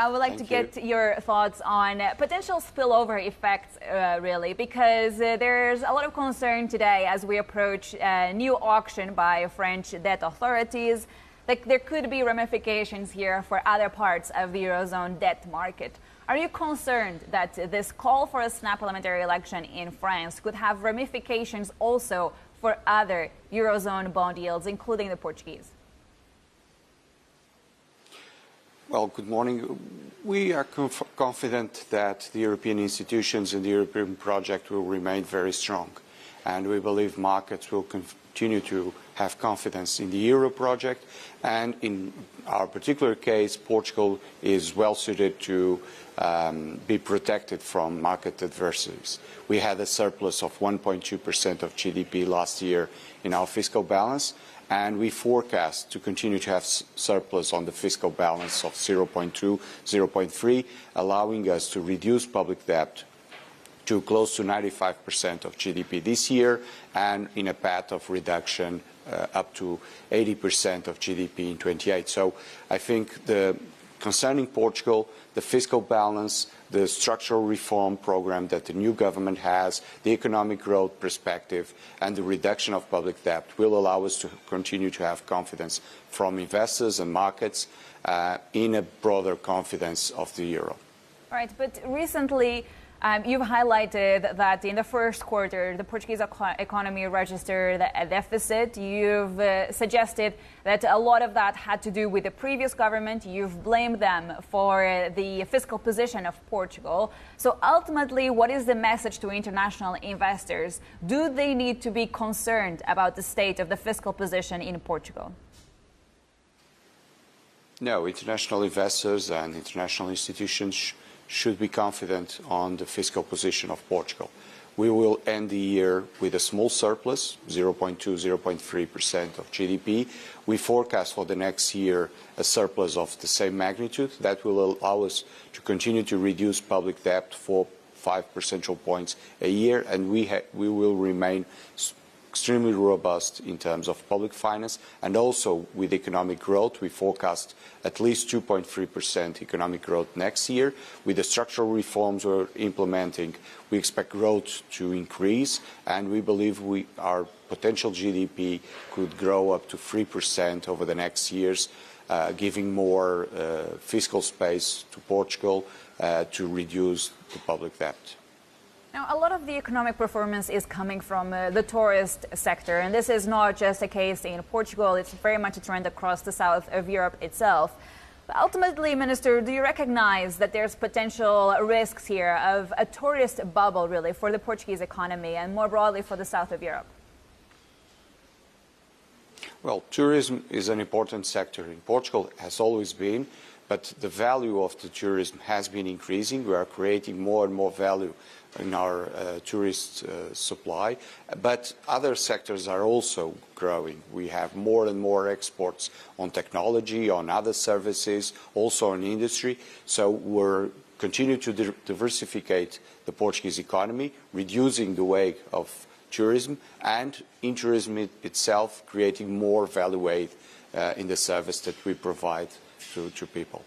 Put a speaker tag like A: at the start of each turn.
A: I would like to get your thoughts on potential spillover effects, really, because there's a lot of concern today as we approach a new auction by French debt authorities. Like, there could be ramifications here for other parts of the Eurozone debt market. Are you concerned that this call for a snap parliamentary election in France could have ramifications also for other Eurozone bond yields, including the Portuguese?
B: Well, good morning. We are confident that the European institutions and the European project will remain very strong. And we believe markets will continue to have confidence in the Euro project. And in our particular case, Portugal is well suited to be protected from market adversities. We had a surplus of 1.2% of GDP last year in our fiscal balance, and we forecast to continue to have surplus on the fiscal balance of 0.2, 0.3, allowing us to reduce public debt to close to 95% of GDP this year, and in a path of reduction up to 80% of GDP in 28. So I think concerning Portugal, the fiscal balance, the structural reform program that the new government has, the economic growth perspective, and the reduction of public debt will allow us to continue to have confidence from investors and markets in a broader confidence of the euro.
A: All right, but recently you've highlighted that in the first quarter, the Portuguese economy registered a deficit. You've suggested that a lot of that had to do with the previous government. You've blamed them for the fiscal position of Portugal. So ultimately, what is the message to international investors? Do they need to be concerned about the state of the fiscal position in Portugal?
B: No, international investors and international institutions should be confident on the fiscal position of Portugal. We will end the year with a small surplus, 0.2, 0.3% of GDP. We forecast for the next year a surplus of the same magnitude. That will allow us to continue to reduce public debt for 5 percentage points a year, and we will remain extremely robust in terms of public finance, and also with economic growth. We forecast at least 2.3% economic growth next year. With the structural reforms we're implementing, we expect growth to increase, and we believe our potential GDP could grow up to 3% over the next years, giving more fiscal space to Portugal to reduce the public debt.
A: Now, a lot of the economic performance is coming from the tourist sector, and this is not just a case in Portugal, it's very much a trend across the south of Europe itself. But ultimately, Minister, do you recognize that there's potential risks here of a tourist bubble, really, for the Portuguese economy and more broadly for the south of Europe?
B: Well, tourism is an important sector in Portugal, has always been, but the value of the tourism has been increasing. We are creating more and more value in our tourist supply, but other sectors are also growing. We have more and more exports on technology, on other services, also on industry. So we're continuing to diversify the Portuguese economy, reducing the weight of tourism, and in tourism itself creating more value add in the service that we provide to people.